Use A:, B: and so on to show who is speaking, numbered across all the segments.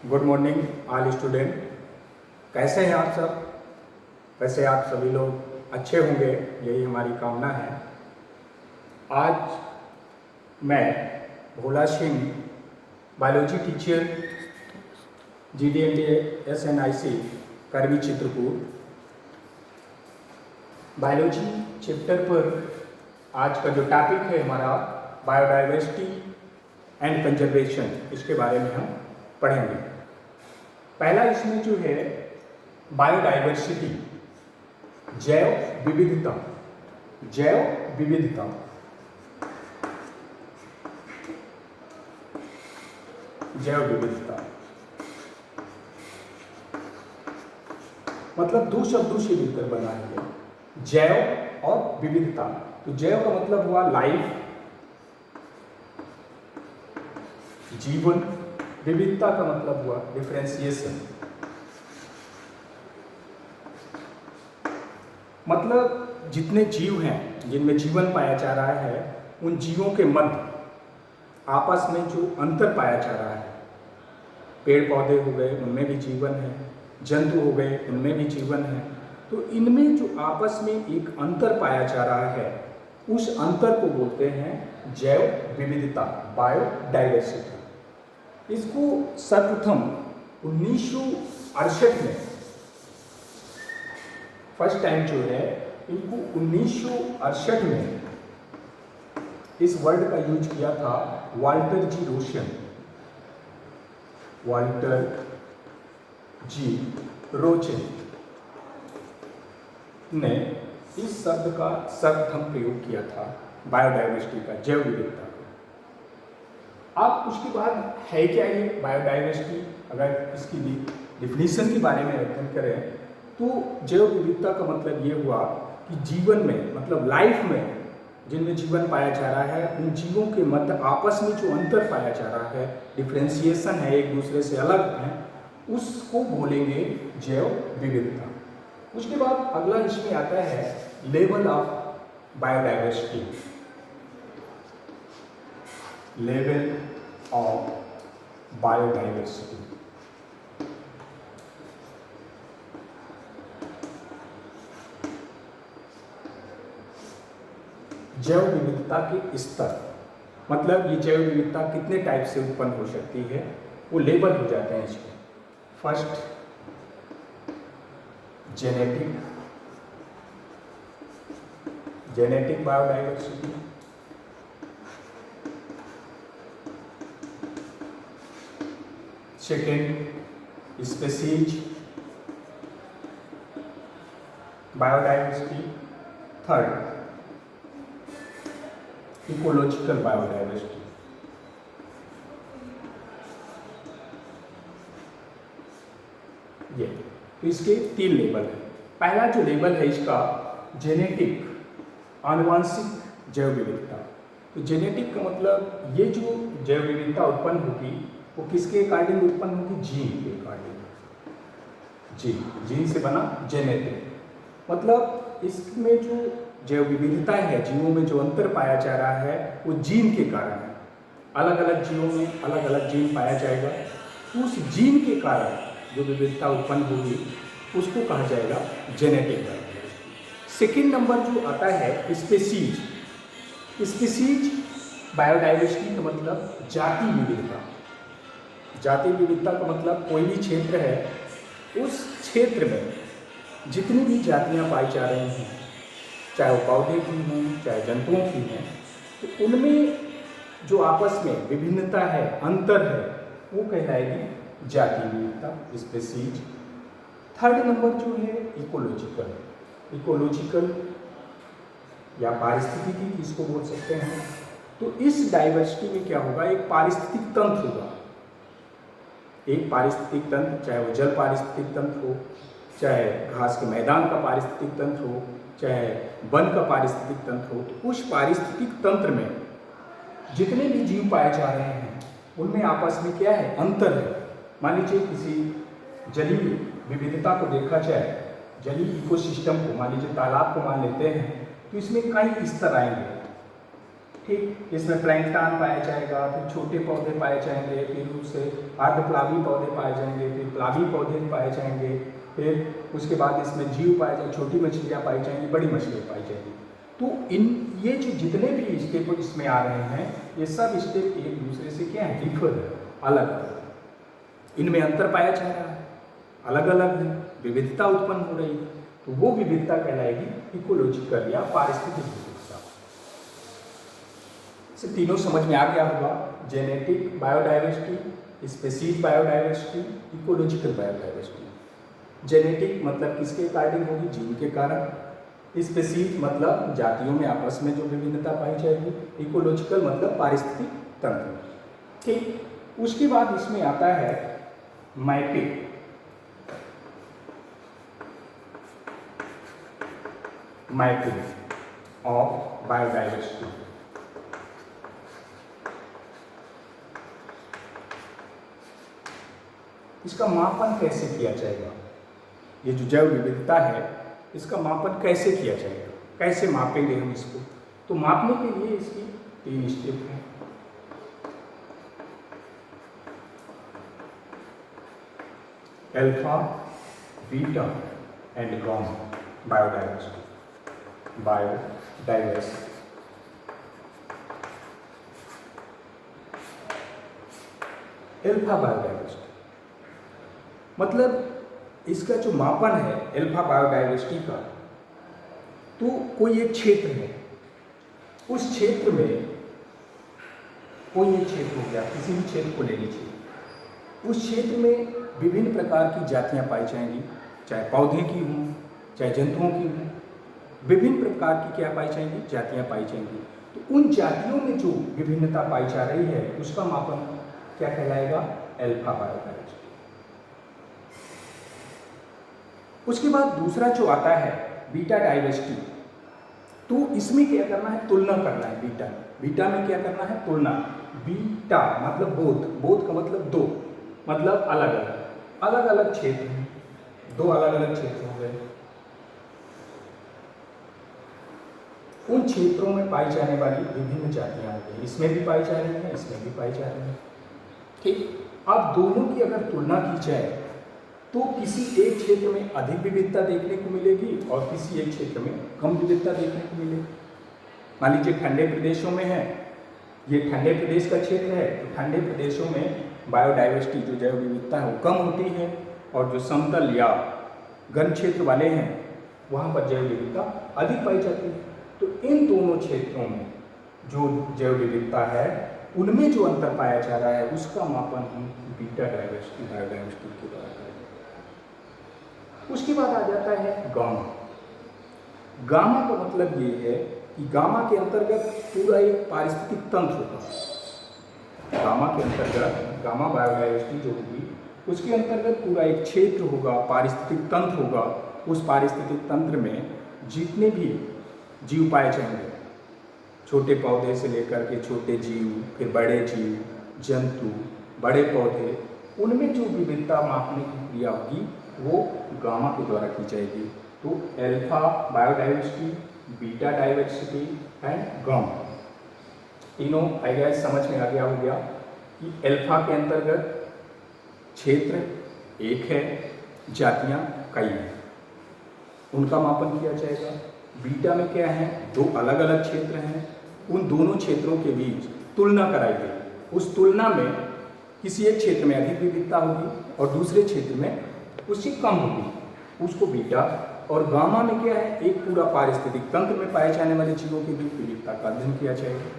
A: Good morning all student. कैसे हैं आप सब? वैसे आप सभी लोग अच्छे होंगे, यही हमारी कामना है। आज मैं Bhola Singh, biology teacher, GDNDA-SNIC करवी चित्रकूट, बायोलॉजी चैप्टर पर आज का जो टॉपिक है हमारा बायोडाइवर्सिटी एंड कंजर्वेशन, इसके बारे में हम पढ़ेंगे। पहला इसमें जो है बायोडाइवर्सिटी, जैव विविधता। जैव विविधता जैव विविधता मतलब दो शब्दों से मिलकर बना है, जैव और विविधता। तो जैव का मतलब हुआ लाइफ, जीवन। विविधता का मतलब हुआ डिफरेंशिएशन, मतलब जितने जीव हैं जिनमें जीवन पाया जा रहा है, उन जीवों के मध्य आपस में जो अंतर पाया जा रहा है। पेड़ पौधे हो गए, उनमें भी जीवन है, जंतु हो गए, उनमें भी जीवन है। तो इनमें जो आपस में एक अंतर पाया जा रहा है, उस अंतर को बोलते हैं जैव विविधता, बायोडाइवर्सिटी। इसको सर्वप्रथम 1968 में फर्स्ट टाइम जो है, इनको 1968 में इस वर्ड का यूज किया था वाल्टर जी रोशन। वाल्टर जी रोचन ने इस शब्द का सर्वप्रथम प्रयोग किया था बायोडाइवर्सिटी का, जैव विविधता का। अब उसके बाद है क्या ये बायोडाइवर्सिटी? अगर इसकी डिफिनीशन के बारे में अध्ययन करें तो जैव विविधता का मतलब ये हुआ कि जीवन में, मतलब लाइफ में जिनमें जीवन पाया जा रहा है, उन जीवों के मध्य आपस में जो अंतर पाया जा रहा है, डिफरेंशिएशन है, एक दूसरे से अलग है, उसको बोलेंगे जैव विविधता। उसके बाद अगला इसमें आता है level of biodiversity. Level of biodiversity, जैव विविधता के स्तर, मतलब ये जैव विविधता कितने टाइप से उत्पन्न हो सकती है, वो लेबल हो जाते हैं इसके। First genetic biodiversity, second species biodiversity, third ecological biodiversity. ये तो इसके 3 लेवल है। पहला जो लेवल है इसका जेनेटिक, आनुवांशिक जैव विविधता। तो जेनेटिक का मतलब ये जो जैव विविधता उत्पन्न होगी वो किसके अकॉर्डिंग उत्पन्न होगी? जीन के अकॉर्डिंग। जीन से बना जेनेटिक, मतलब इसमें जो जैव विविधता है, जीवों में जो अंतर पाया जा रहा है, वो जीन के कारण है। अलग अलग जीवों में अलग अलग जीन पाया जाएगा, तो उस जीन के कारण जो विविधता उत्पन्न होगी उसको कहा जाएगा जेनेटिक बायोडाइवर्सिटी। सेकेंड नंबर जो आता है स्पीशीज। स्पीशीज बायोडाइवर्सिटी का मतलब जाति विविधता। जाति विविधता का मतलब कोई भी क्षेत्र है, उस क्षेत्र में जितनी भी जातियां पाई जा रही हैं, चाहे वो पौधे की हों चाहे जंतुओं की हैं, तो उनमें जो आपस में विभिन्नता है, अंतर है, वो कहलाएगी जाति विविधता, स्पीशीज। थर्ड नंबर जो है इकोलॉजिकल। इकोलॉजिकल या पारिस्थितिकी किसको बोल सकते हैं? तो इस डाइवर्सिटी में क्या होगा? एक पारिस्थितिक तंत्र होगा। एक पारिस्थितिक तंत्र, चाहे वो जल पारिस्थितिक तंत्र हो, चाहे घास के मैदान का पारिस्थितिक तंत्र हो, चाहे वन का पारिस्थितिक तंत्र हो, तो उस पारिस्थितिक तंत्र में जितने भी जीव पाए जा रहे हैं उनमें आपस में क्या है? अंतर है। मान लीजिए किसी जलीय विविधता को देखा जाए, जलीय इकोसिस्टम को, मान लीजिए तालाब को मान लेते हैं, तो इसमें कई स्तर आएंगे। ठीक, इसमें प्लैंकटन पाया जाएगा, फिर छोटे पौधे पाए जाएंगे, फिर उससे अर्धप्लावी पौधे पाए जाएंगे, फिर प्लावी पौधे पाए जाएंगे, फिर उसके बाद इसमें जीव पाए जाएंगे, छोटी मछलियाँ पाई जाएंगी, बड़ी मछलियाँ पाई जाएंगी। तो ये जो जितने भी स्टेप इसमें आ रहे हैं, ये सब स्टेप एक दूसरे से क्या है, डिफर है, अलग है, इनमें अंतर पाया जा रहा है, अलग अलग है, विविधता उत्पन्न हो रही है। तो वो विविधता कहलाएगी इकोलॉजिकल या पारिस्थितिक विविधता। से तीनों समझ में आ गया होगा, genetic biodiversity, species biodiversity, ecological biodiversity. Genetic मतलब किसके अकॉर्डिंग होगी, जीन के कारण। स्पेसीज मतलब जातियों में आपस में जो विभिन्नता पाई जाएगी। इकोलॉजिकल मतलब पारिस्थितिक तंत्र। ठीक, उसके बाद इसमें आता है मैपिंग। Mapping of biodiversity. इसका मापन कैसे किया जाएगा, ये जो जैव विविधता है इसका मापन कैसे किया जाएगा, कैसे मापेंगे हम इसको। तो मापने के लिए इसकी 3 स्टेप हैं। Alpha, beta and gamma biodiversity. Alpha biodiversity मतलब इसका जो मापन है अल्फा बायोडाइवर्सिटी का, तो कोई एक क्षेत्र है, उस क्षेत्र में कोई एक क्षेत्र हो गया, किसी भी क्षेत्र को ले लीजिए, उस क्षेत्र में विभिन्न प्रकार की जातियां पाई जाएंगी, चाहे पौधे की हों, चाहे जंतुओं की हों, विभिन्न प्रकार की क्या पाई जाएंगी, जातियां पाई जाएंगी। तो उन जातियों में जो विभिन्नता पाई जा रही है उसका मापन क्या कहलाएगा, अल्फा बायोडाइवर्सिटी। उसके बाद दूसरा जो आता है बीटा डाइवर्सिटी। तो इसमें क्या करना है, तुलना करना है। बीटा में क्या करना है, तुलना। बीटा मतलब बोध, बोध का मतलब दो, मतलब अलग अलग क्षेत्र हैं, 2 अलग अलग क्षेत्र हो गए। उन क्षेत्रों में पाई जाने वाली विभिन्न जातियां हो गई, इसमें भी पाई जा रही है, इसमें भी पाई जा रही है। ठीक, अब दोनों की अगर तुलना की जाए तो किसी एक क्षेत्र में अधिक विविधता देखने को मिलेगी और किसी एक क्षेत्र में कम विविधता देखने को मिलेगी। मान लीजिए ठंडे प्रदेशों में है, ये ठंडे प्रदेश का क्षेत्र है, तो ठंडे प्रदेशों में बायोडाइवर्सिटी जो जैव विविधता है वो कम होती है, और जो समतल या घन क्षेत्र वाले हैं वहाँ पर जैव विविधता अधिक पाई जाती है। तो इन दोनों क्षेत्रों में जो जैव विविधता है उनमें जो अंतर पाया जा रहा है उसका मापन हम बीटा डाइवर्सिटी बायोडाइवर्सिटी के द्वारा करेंगे। उसके बाद आ जाता है गामा। गामा का मतलब ये है कि गामा के अंतर्गत पूरा एक पारिस्थितिक तंत्र होगा। गामा के अंतर्गत गामा बायोडाइवर्सिटी जो होगी उसके अंतर्गत पूरा एक क्षेत्र होगा, पारिस्थितिक तंत्र होगा। उस पारिस्थितिक तंत्र में जितने भी जीव पाए जाएंगे, छोटे पौधे से लेकर के छोटे जीव, फिर बड़े जीव, जंतु, बड़े पौधे, उनमें जो विविधता मापने की क्रिया होगी वो गामा के द्वारा की जाएगी। तो alpha biodiversity, beta diversity and gamma, तीनों आई गेस समझ में आ गया हो गया कि अल्फा के अंतर्गत क्षेत्र एक है, जातियां कई हैं, उनका मापन किया जाएगा। बीटा में क्या है, 2 अलग अलग क्षेत्र हैं, उन दोनों क्षेत्रों के बीच तुलना कराई गई। उस तुलना में किसी एक क्षेत्र में अधिक विविधता होगी और दूसरे क्षेत्र में उससे कम होगी, उसको बीटा। और गामा में क्या है, एक पूरा पारिस्थितिक तंत्र में पाए जाने वाले जीवों के बीच विविधता का अध्ययन किया जाएगा।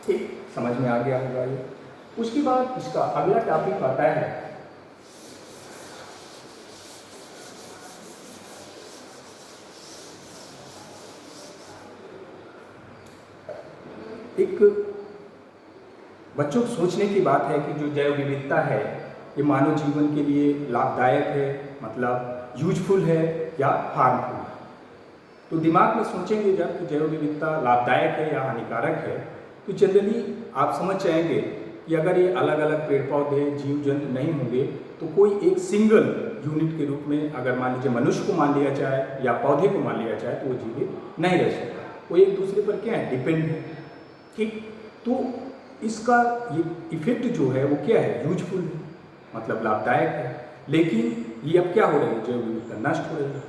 A: ठीक, समझ में आ गया होगा ये। उसके बाद इसका अगला टॉपिक आता है एक बच्चों को सोचने की बात है कि जो जैव विविधता है ये मानव जीवन के लिए लाभदायक है, मतलब यूजफुल है या हार्मफुल है। तो दिमाग में सोचेंगे जब कि जैव विविधता लाभदायक है या हानिकारक है, तो जनरली आप समझ जाएंगे कि अगर ये अलग अलग पेड़ पौधे जीव जंतु नहीं होंगे तो कोई एक सिंगल यूनिट के रूप में, अगर मान लीजिए मनुष्य को मान लिया जाए या पौधे को मान लिया जाए, तो वो जीवित नहीं रह सकता। वो एक दूसरे पर क्या है, डिपेंड है। ठीक। तो इसका ये इफेक्ट जो है वो क्या है, यूजफुल है, मतलब लाभदायक है। लेकिन ये अब क्या हो रही है, जैव विविधता नष्ट हो रही है।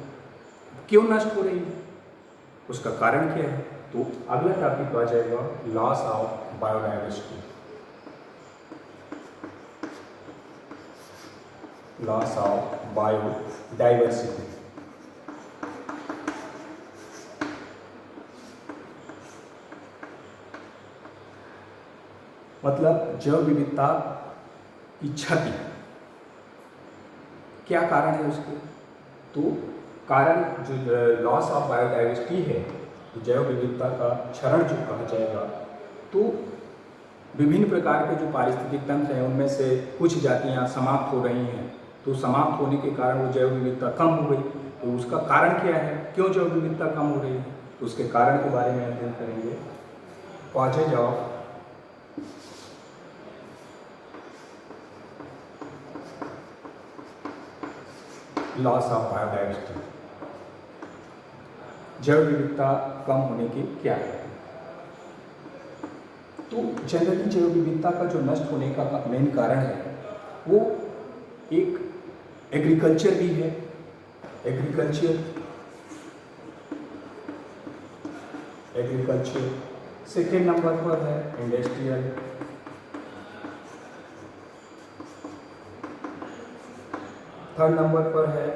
A: क्यों नष्ट हो रही है, उसका कारण क्या है? तो अगला टॉपिक आ जाएगा loss of biodiversity. Loss of biodiversity मतलब जैव विविधता की क्षति। क्या कारण है उसके? तो कारण जो लॉस ऑफ बायोडाइवर्सिटी है, जैव विविधता का क्षरण जो कहा जाएगा, तो विभिन्न प्रकार के जो पारिस्थितिक तंत्र हैं उनमें से कुछ जातियां समाप्त हो रही हैं। तो समाप्त होने के कारण वो जैव विविधता कम हो गई। तो उसका कारण क्या है, क्यों जैव विविधता कम हो रही है? तो उसके कारण के बारे में अध्ययन करेंगे। Causes of loss of biodiversity, जैव विविधता कम होने के क्या है? तो जनरली जैव विविधता का जो नष्ट होने का मेन कारण है वो एक एग्रीकल्चर भी है। एग्रीकल्चर सेकेंड नंबर पर है इंडस्ट्रियल, थर्ड नंबर पर है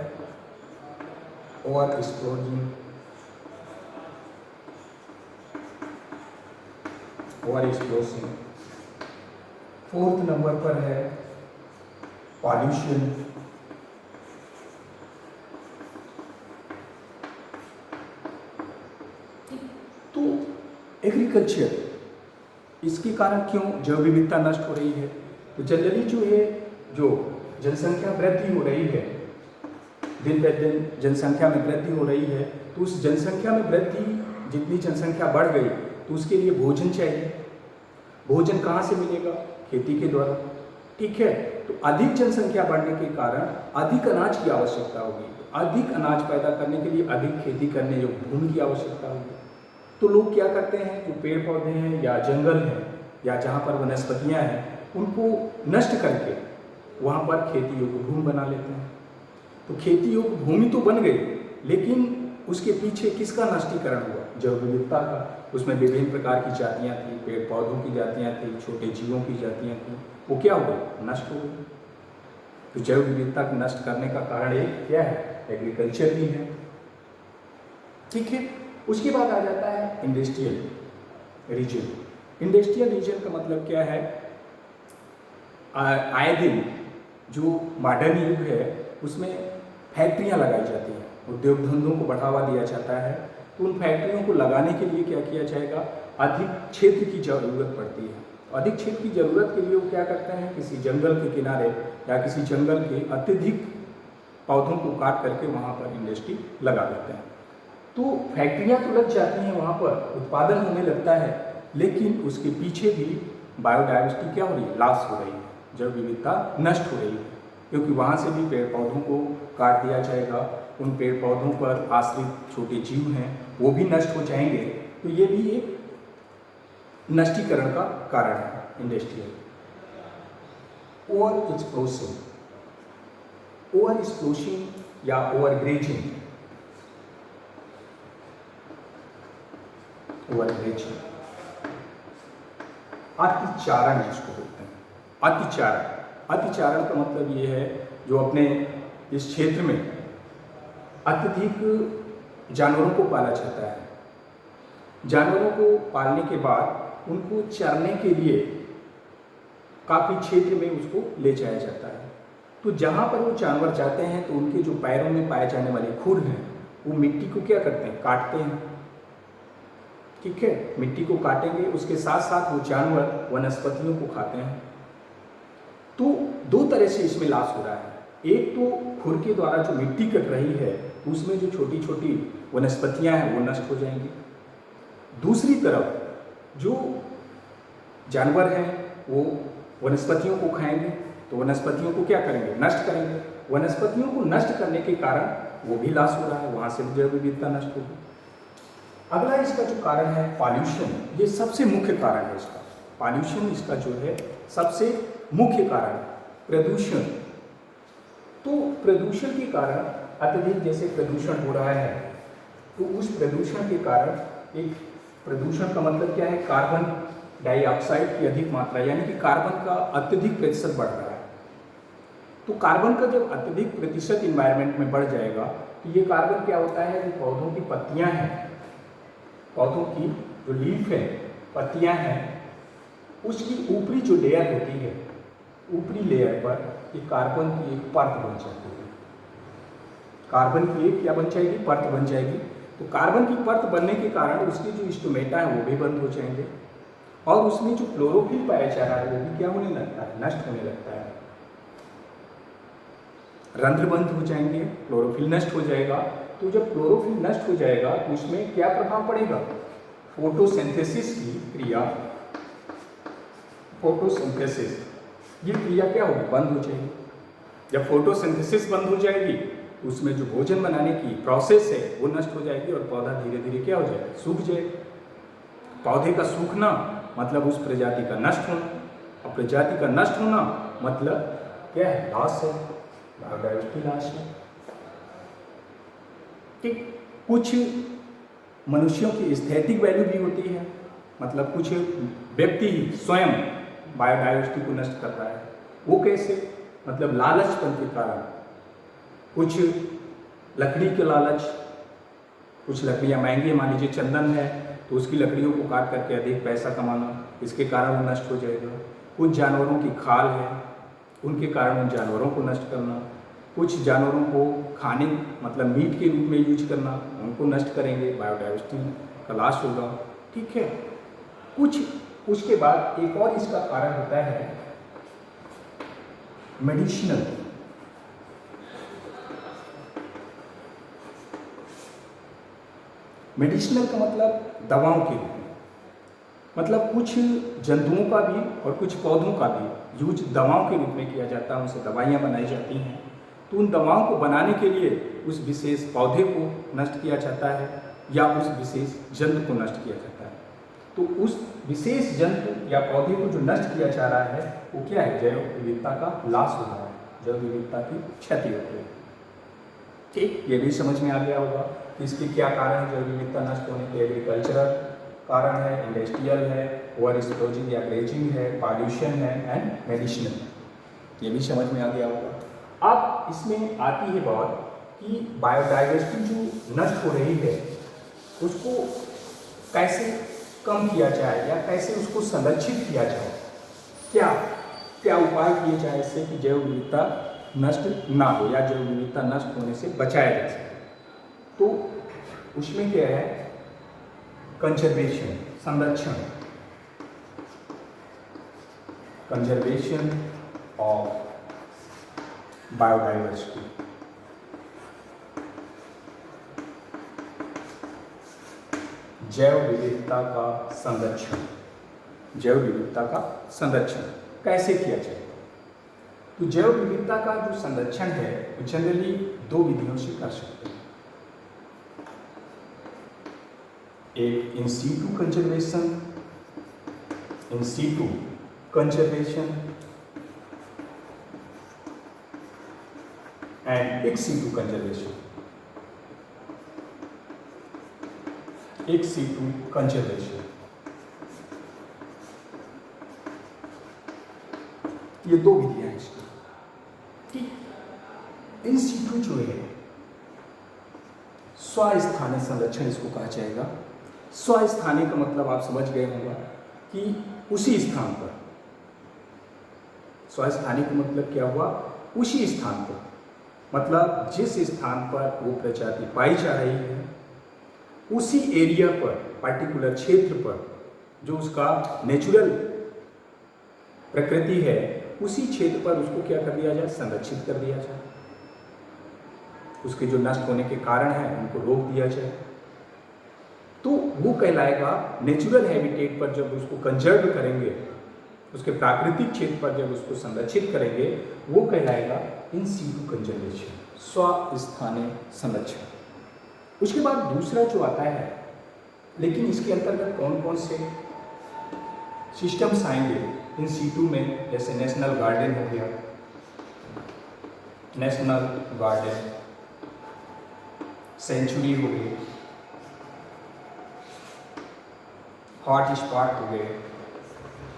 A: ओवर एक्सप्लोजिंग, फोर्थ नंबर पर है पॉल्यूशन, तो एग्रीकल्चर इसके कारण क्यों जैव विविधता नष्ट हो रही है? तो जनरली जो है, जो जनसंख्या वृद्धि हो रही है, दिन प्रतिदिन जनसंख्या में वृद्धि हो रही है, तो उस जनसंख्या में वृद्धि, जितनी जनसंख्या बढ़ गई तो उसके लिए भोजन चाहिए। भोजन कहाँ से मिलेगा? खेती के द्वारा। ठीक है, तो अधिक जनसंख्या बढ़ने के कारण अधिक अनाज की आवश्यकता होगी। अधिक अनाज पैदा करने के लिए अधिक खेती करने योग्य भूमि की आवश्यकता होगी। तो लोग क्या करते हैं, जो पेड़ पौधे हैं या जंगल हैं या जहाँ पर वनस्पतियाँ हैं, उनको नष्ट करके वहाँ पर खेती योग्य भूमि बना लेते हैं। तो खेती योग्य भूमि तो बन गई, लेकिन उसके पीछे किसका नष्टीकरण हुआ? जैव विविधता का। उसमें विभिन्न प्रकार की जातियाँ थी, पेड़ पौधों की जातियाँ थी, छोटे जीवों की जातियाँ थी, वो क्या हो गई? नष्ट हो गई। तो जैव विविधता को नष्ट करने का कारण एक क्या है? एग्रीकल्चर भी है। ठीक है, उसके बाद आ जाता है इंडस्ट्रियल रीजन। इंडस्ट्रियल रीजन का मतलब क्या है? आए दिन जो मॉडर्न युग है उसमें फैक्ट्रियां लगाई जाती हैं, उद्योग धंधों को बढ़ावा दिया जाता है। तो उन फैक्ट्रियों को लगाने के लिए क्या किया जाएगा? अधिक क्षेत्र की जरूरत पड़ती है। अधिक क्षेत्र की जरूरत के लिए वो क्या करते हैं, किसी जंगल के किनारे या किसी जंगल के अत्यधिक पौधों को काट करके वहाँ पर इंडस्ट्री लगा देते हैं। तो फैक्ट्रियाँ तो लग जाती हैं, वहाँ पर उत्पादन होने लगता है, लेकिन उसके पीछे भी बायोडाइवर्सिटी क्या हो रही है? लॉस हो रही है, जैव विविधता नष्ट हो रही है, क्योंकि वहाँ से भी पेड़ पौधों को काट दिया जाएगा। उन पेड़ पौधों पर आश्रित छोटे जीव हैं वो भी नष्ट हो जाएंगे। तो ये भी एक नष्टीकरण का कारण है इंडस्ट्रियल। ओवर एक्सप्लोशन या ओवर ग्रेजिंग, अतिचारण जिसको बोलते हैं, अतिचारण का मतलब ये है जो अपने इस क्षेत्र में अत्यधिक जानवरों को पाला जाता है। जानवरों को पालने के बाद उनको चरने के लिए काफ़ी क्षेत्र में उसको ले जाया जाता है। तो जहाँ पर वो जानवर जाते हैं तो उनके जो पैरों में पाए जाने वाले खुर हैं वो मिट्टी को क्या करते हैं? काटते हैं। ठीक है, मिट्टी को काटेंगे, उसके साथ साथ वो जानवर वनस्पतियों को खाते हैं। तो दो तरह से इसमें लॉस हो रहा है। एक तो खुर के द्वारा जो मिट्टी कट रही है तो उसमें जो छोटी छोटी वनस्पतियां हैं वो नष्ट हो जाएंगी। दूसरी तरफ जो जानवर हैं वो वनस्पतियों को खाएंगे, तो वनस्पतियों को क्या करेंगे? नष्ट करेंगे। वनस्पतियों को नष्ट करने के कारण वो भी लॉस हो रहा है, वहाँ से जैव विविधता नष्ट होगी। अगला इसका जो कारण है पॉल्यूशन, ये सबसे मुख्य कारण है इसका। पॉल्यूशन इसका जो है सबसे मुख्य कारण है। प्रदूषण, तो प्रदूषण के कारण अत्यधिक जैसे प्रदूषण हो रहा है, तो उस प्रदूषण के कारण एक प्रदूषण का मतलब क्या है, कार्बन डाइऑक्साइड की अधिक मात्रा, यानी कि कार्बन का अत्यधिक प्रतिशत बढ़ रहा है। तो कार्बन का जब अत्यधिक प्रतिशत इन्वायरमेंट में बढ़ जाएगा तो ये कार्बन क्या होता है, जो पौधों की पत्तियां हैं, पौधों की जो लीफ है, पत्तियां हैं, उसकी ऊपरी जो लेयर होती है, ऊपरी लेयर पर ये कार्बन की एक परत बन जाती है। कार्बन की एक क्या बन जाएगी, परत बन जाएगी। तो कार्बन की परत बनने के कारण उसके जो स्टोमेटा है वो भी बंद हो जाएंगे और उसमें जो क्लोरोफिल पाया जा रहा है वो भी क्या होने लगता है, नष्ट होने लगता है। रंध्र बंद हो जाएंगे, क्लोरोफिल नष्ट हो जाएगा। तो जब क्लोरोफिल नष्ट हो जाएगा तो उसमें क्या प्रभाव पड़ेगा, फोटोसिंथेसिस की क्रिया, फोटोसिंथेसिस ये क्रिया क्या होगी, बंद हो जाएगी। जब फोटोसिंथेसिस बंद हो जाएगी तो उसमें जो भोजन बनाने की प्रोसेस है वो नष्ट हो जाएगी और पौधा धीरे धीरे क्या हो जाएगा, सूख जाएगा। पौधे का सूखना मतलब उस प्रजाति का नष्ट होना, और प्रजाति का नष्ट होना मतलब क्या है, लॉस है, बायोडाइवर्सिटी लॉस है। ठीक, कुछ मनुष्यों की एस्थेटिक वैल्यू भी होती है, मतलब कुछ व्यक्ति स्वयं बायोडाइवर्सिटी को नष्ट कर रहा है। वो कैसे, मतलब लालचपन के कारण, कुछ लकड़ी के लालच, कुछ लकड़ियाँ महंगी, मान लीजिए चंदन है तो उसकी लकड़ियों को काट करके अधिक पैसा कमाना, इसके कारण वो नष्ट हो जाएगा। कुछ जानवरों की खाल है, उनके कारण उन जानवरों को नष्ट करना, कुछ जानवरों को खाने मतलब मीट के रूप में यूज करना, उनको नष्ट करेंगे, बायोडाइवर्सिटी का लॉस होगा। ठीक है, कुछ उसके बाद एक और इसका कारण होता है मेडिसिनल। मेडिसिनल का मतलब दवाओं के रूप में, मतलब कुछ जंतुओं का भी और कुछ पौधों का भी यूज दवाओं के रूप में किया जाता है, उनसे दवाइयाँ बनाई जाती हैं। तो उन दवाओं को बनाने के लिए उस विशेष पौधे को नष्ट किया जाता है या उस विशेष जंतु को नष्ट किया जाता है। तो उस विशेष जंतु या पौधे को जो नष्ट किया जा रहा है वो क्या है, जैव विविधता का लॉस हो रहा है, जैव विविधता की क्षति होती है। ठीक, ये भी समझ में आ गया होगा इसके क्या कारण है जैव विविधता नष्ट होने के। एग्रीकल्चरल कारण है, इंडस्ट्रियल है, ओवर एक्सप्लोजिंग या ग्रेजिंग है, पॉल्यूशन है एंड मेडिसिनल, ये भी समझ में आ गया होगा। अब इसमें आती है बात कि बायोडाइवर्सिटी जो नष्ट हो रही है उसको कैसे कम किया जाए या कैसे उसको संरक्षित किया जाए, क्या क्या उपाय किए जाए इससे कि जैव विविधता नष्ट ना हो या जैव विविधता नष्ट होने से बचाया जा सके। तो उसमें क्या है, कंजर्वेशन, संरक्षण, कंजर्वेशन ऑफ बायोडाइवर्सिटी। जैव विविधता का संरक्षण, जैव विविधता का संरक्षण कैसे किया जाए। तो जैव विविधता का जो संरक्षण है वो जनरली दो विधियों से कर सकते हैं। एक in situ conservation, in situ conservation and ex situ conservation, ex situ conservation. ये दो विधियां हैं इसकी। ठीक, इन सीटू जो है स्वस्थानीय संरक्षण इसको कहा जाएगा। स्वस्थानीय का मतलब आप समझ गए होंगे कि उसी स्थान पर, स्वस्थानीय का मतलब क्या हुआ, उसी स्थान पर, मतलब जिस स्थान पर वो प्रजाति पाई जा रही है उसी एरिया पर, पर्टिकुलर क्षेत्र पर जो उसका नेचुरल प्रकृति है उसी क्षेत्र पर उसको क्या कर दिया जाए, संरक्षित कर दिया जाए। उसके जो नष्ट होने के कारण हैं उनको रोक दिया जाए। तो वो कहलाएगा नेचुरल हैबिटेट पर जब उसको कंजर्व करेंगे, उसके प्राकृतिक क्षेत्र पर जब उसको संरक्षित करेंगे वो कहलाएगा इन सीटू कंजर्वेशन, स्वस्थानीय संरक्षण। उसके बाद दूसरा जो आता है लेकिन इसके अंतर्गत कौन कौन से सिस्टम्स आएंगे इन सीटू में, जैसे नेशनल गार्डन हो गया, नेशनल गार्डन, सेंचुरी हो गई, हॉट स्पॉट हो गए,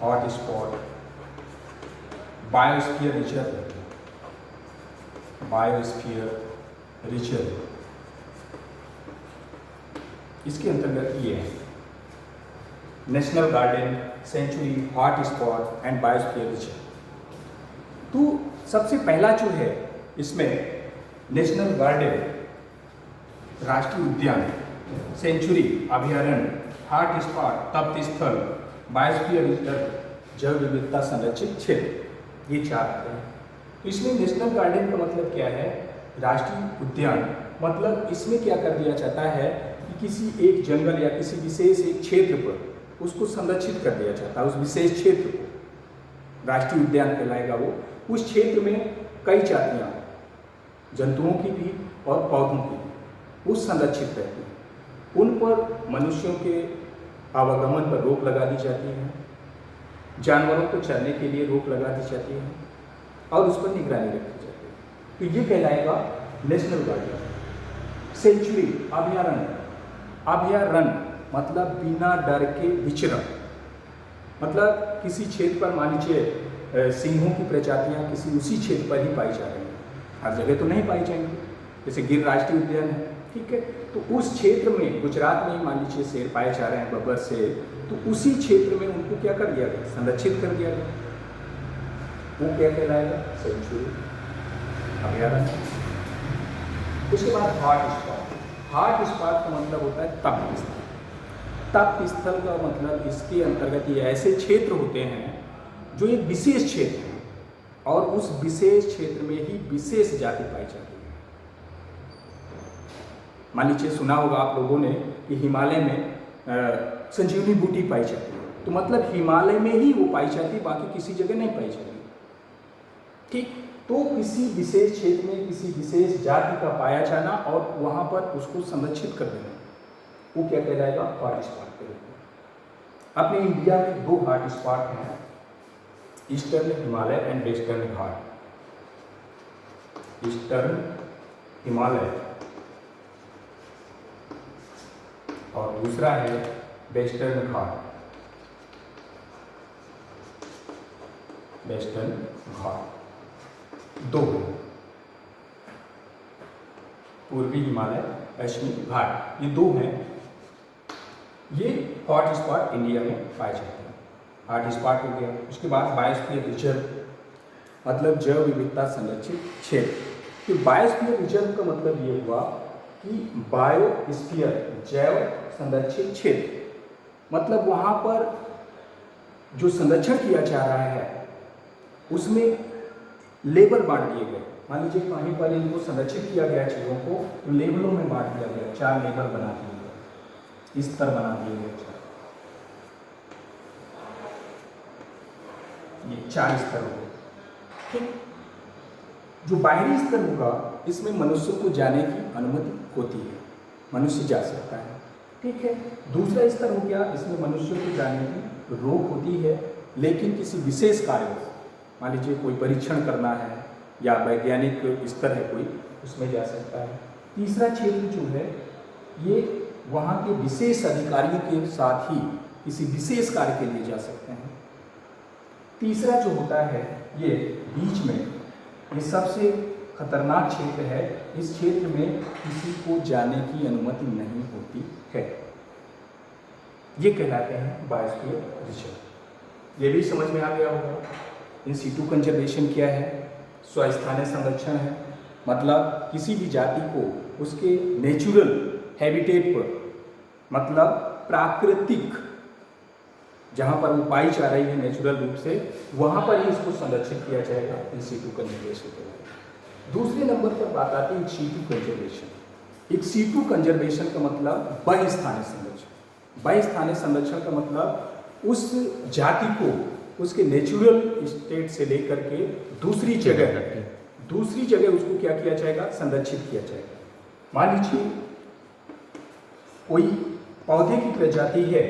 A: hot spot, biosphere reserve, biosphere reserve, इसके अंतर्गत ये है national garden, sanctuary, hot spot and biosphere reserve. तो सबसे पहला जो है इसमें नेशनल गार्डन, राष्ट्रीय उद्यान, सेंचुरी अभयारण्य, हॉट स्पॉट तप्त स्थल, बायोस्फीयर रिजर्व जैव विविधता संरक्षित क्षेत्र, ये चार आते हैं। तो इसमें नेशनल गार्डन का मतलब क्या है, राष्ट्रीय उद्यान, मतलब इसमें क्या कर दिया जाता है कि किसी एक जंगल या किसी विशेष एक क्षेत्र पर उसको संरक्षित कर दिया जाता है, उस विशेष क्षेत्र को राष्ट्रीय उद्यान कहलाएगा वो। उस क्षेत्र में कई जातियाँ जंतुओं की भी और पौधों की भी उस संरक्षित रहती हैं। उन पर मनुष्यों के आवागमन पर रोक लगा दी जाती है, जानवरों को चरने के लिए रोक लगा दी जाती है और उस पर निगरानी रखी जाती है। तो ये कहलाएगा नेशनल गार्डन। सेंचुरी अभयारण्य, अभयारण्य मतलब बिना डर के विचरण, मतलब किसी क्षेत्र पर मान लीजिए सिंहों की प्रजातियां किसी उसी क्षेत्र पर ही पाई जा रही हैं, हर जगह तो नहीं पाई जाएंगी। जैसे गिर राष्ट्रीय उद्यान है, ठीक है, तो उस क्षेत्र में गुजरात में ही मान लीजिए शेर पाए जा रहे हैं, बब्बर शेर, तो उसी क्षेत्र में उनको क्या कर दिया गया, संरक्षित कर दिया गया। वो क्या कहलाएगा, सेंचुरी अभयारण्य। उसके बाद हॉट स्पॉट, हॉट स्पॉट का मतलब होता है तप्त स्थल। तप्त स्थल का मतलब इसके अंतर्गत ये ऐसे क्षेत्र होते हैं जो एक विशेष क्षेत्र है और उस विशेष क्षेत्र में ही विशेष जाति पाई जाती है। मान लीजिए सुना होगा आप लोगों ने कि हिमालय में संजीवनी बूटी पाई जाती है, तो मतलब हिमालय में ही वो पाई जाती है, बाकी किसी जगह नहीं पाई जाती। ठीक, तो किसी विशेष क्षेत्र में किसी विशेष जाति का पाया जाना और वहाँ पर उसको संरक्षित कर देना, वो क्या कहलाएगा, हॉट स्पॉट के रूप में। अपने इंडिया में दो हॉट स्पॉट हैं, eastern Himalaya and western Ghat. Eastern Himalaya और दूसरा है वेस्टर्न घाट, वेस्टर्न घाट दो हैं, पूर्वी हिमालय, पश्चिमी घाट, ये दो हैं। ये हॉट स्पॉट इंडिया में पाए जाते हैं। हॉट स्पॉट हो गया। उसके बाद बायोस्फीयर रिजर्व, मतलब जैव विविधता संरक्षित क्षेत्र। तो बायोस्फीयर रिजर्व का मतलब ये हुआ कि बायोस्फीयर जैव संरक्षित क्षेत्र, मतलब वहाँ पर जो संरक्षण किया जा रहा है उसमें लेबल बांट दिए गए। मान लीजिए कहीं पर इनको संरक्षित किया गया चीज़ों को, तो लेबलों में बांट दिया गया, 4 लेबल बना दिए गए, स्तर बना दिए गए, ये 4 स्तर हो गए। ठीक, जो बाहरी स्तर होगा इसमें मनुष्यों को जाने की अनुमति होती है, मनुष्य जा सकता है। ठीक है, दूसरा स्तर हो गया, इसमें मनुष्यों को जाने की रोक होती है, लेकिन किसी विशेष कार्य, मान लीजिए कोई परीक्षण करना है या वैज्ञानिक स्तर है कोई, उसमें जा सकता है। तीसरा क्षेत्र जो है ये वहाँ के विशेष अधिकारियों के साथ ही किसी विशेष कार्य के लिए जा सकते हैं। तीसरा जो होता है ये बीच में, ये सबसे खतरनाक क्षेत्र है, इस क्षेत्र में किसी को जाने की अनुमति नहीं होती है, ये कहलाते हैं बायोस्फीयर रिजर्व। ये भी समझ में आ गया होगा। इन सीटू कंजर्वेशन क्या है, स्वस्थानीय संरक्षण है, मतलब किसी भी जाति को उसके नेचुरल हैबिटेट पर, मतलब प्राकृतिक जहाँ पर वो पाई जा रही है नेचुरल रूप से, वहाँ पर ही इसको संरक्षित किया जाएगा इन सीटू कंजर्वेशन के लिए। दूसरे नंबर पर बात आती है इन सीटू कंजर्वेशन। एक सीटू कंजर्वेशन का मतलब बहुस्थानीय संरक्षण। बहुस्थानीय संरक्षण का मतलब उस जाति को उसके नेचुरल स्टेट से लेकर के दूसरी जगह उसको क्या किया जाएगा, संरक्षित किया जाएगा। मान लीजिए कोई पौधे की प्रजाति है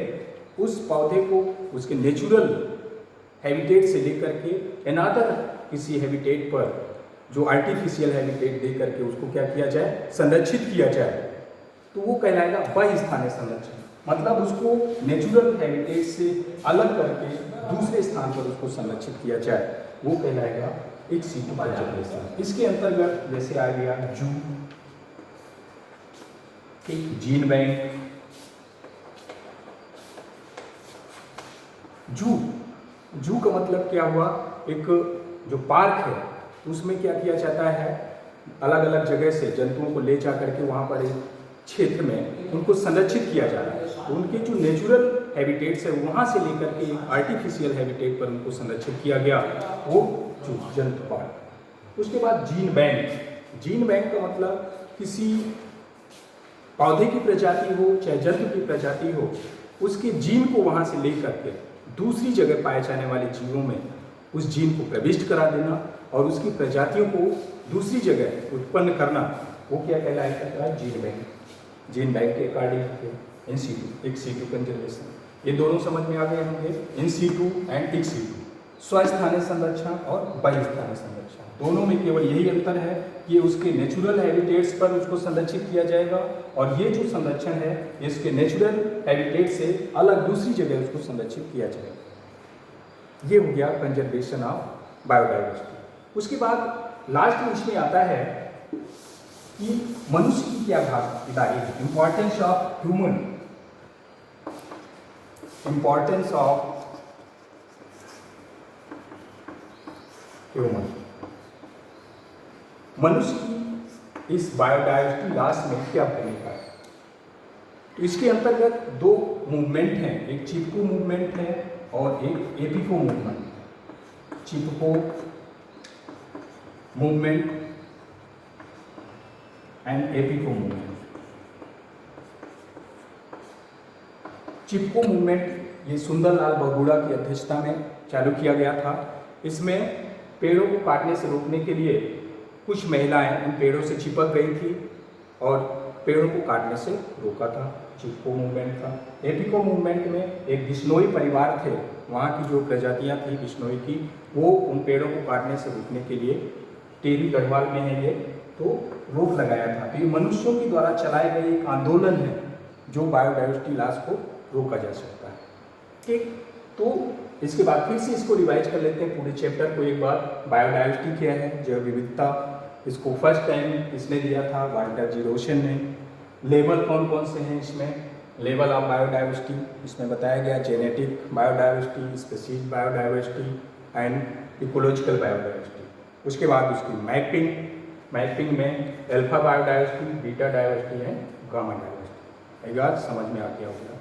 A: उस पौधे को उसके नेचुरल हैबिटेट से लेकर के अनदर किसी हैबिटेट पर जो आर्टिफिशियल हैबिटेट दे करके उसको क्या किया जाए, संरक्षित किया जाए, तो वो कहलाएगा बहिस्थानीय संरक्षण। मतलब उसको नेचुरल हैबिटेट से अलग करके दूसरे स्थान पर उसको संरक्षित किया जाए, वो कहलाएगा एक सिटू कंजर्वेशन। इसके अंतर्गत जैसे आ गया जू, जीन बैंक। जू का मतलब क्या हुआ, एक जो पार्क है उसमें क्या किया जाता है, अलग अलग जगह से जंतुओं को ले जा करके वहाँ पर एक क्षेत्र में उनको संरक्षित किया जा रहा है। तो उनके जो नेचुरल हैबिटेट्स है वहाँ से लेकर के आर्टिफिशियल हैबिटेट पर उनको संरक्षित किया गया, वो जो जंतु पार्क। उसके बाद जीन बैंक। जीन बैंक का मतलब किसी पौधे की प्रजाति हो चाहे जंतु की प्रजाति हो, उसके जीन को वहाँ से ले करके दूसरी जगह पाए जाने वाले जीवों में उस जीन को प्रविष्ट करा देना और उसकी प्रजातियों को दूसरी जगह उत्पन्न करना, वो क्या कहलाएगा, जीन बैंक। जीन बैंक के according in situ, ex situ conservation. ये दोनों समझ में आ गए होंगे, in situ and in situ, स्वस्थानीय संरक्षण और बहिस्थानीय संरक्षण। दोनों में केवल यही अंतर है कि उसके नेचुरल हैबिटेट्स पर उसको संरक्षित किया जाएगा और ये जो संरक्षण है इसके नेचुरल हैबिटेट से अलग दूसरी जगह उसको संरक्षित किया जाएगा। ये हो गया कंजर्वेशन ऑफ बायोडाइवर्सिटी। उसके बाद लास्ट में इसमें आता है कि मनुष्य की क्या भागीदारी है, importance of human, importance of human. मनुष्य की इस बायोडाइवर्सिटी लॉस में क्या भूमिका है, तो इसके अंतर्गत दो मूवमेंट हैं, एक चिपको मूवमेंट है और एक Appiko movement. Chipko movement and Appiko movement. Chipko movement ये सुंदरलाल बहुगुणा की अध्यक्षता में चालू किया गया था। इसमें पेड़ों को काटने से रोकने के लिए कुछ महिलाएं उन पेड़ों से चिपक गई थी और पेड़ों को काटने से रोका था, चिपको मूवमेंट था। एपिको मूवमेंट में एक बिश्नोई परिवार थे, वहाँ की जो प्रजातियाँ थी बिश्नोई की, वो उन पेड़ों को काटने से रोकने के लिए, टेरी गढ़वाल में है ये, तो रोक लगाया था। तो ये मनुष्यों के द्वारा चलाए गए एक आंदोलन है जो बायोडाइवर्सिटी लॉस को रोका जा सकता है। ठीक, तो इसके बाद फिर से इसको रिवाइज कर लेते हैं पूरे चैप्टर को एक बार। बायोडाइवर्सिटी क्या है, जैव विविधता, इसको फर्स्ट टाइम इसने दिया था वाल्टर जी रोशन ने। लेवल कौन कौन से हैं इसमें, लेवल ऑफ बायोडाइवर्सिटी इसमें बताया गया, genetic biodiversity, species biodiversity and ecological biodiversity. उसके बाद उसकी मैपिंग, मैपिंग में alpha biodiversity, beta diversity and gamma diversity. एक बार समझ में आ गया होगा।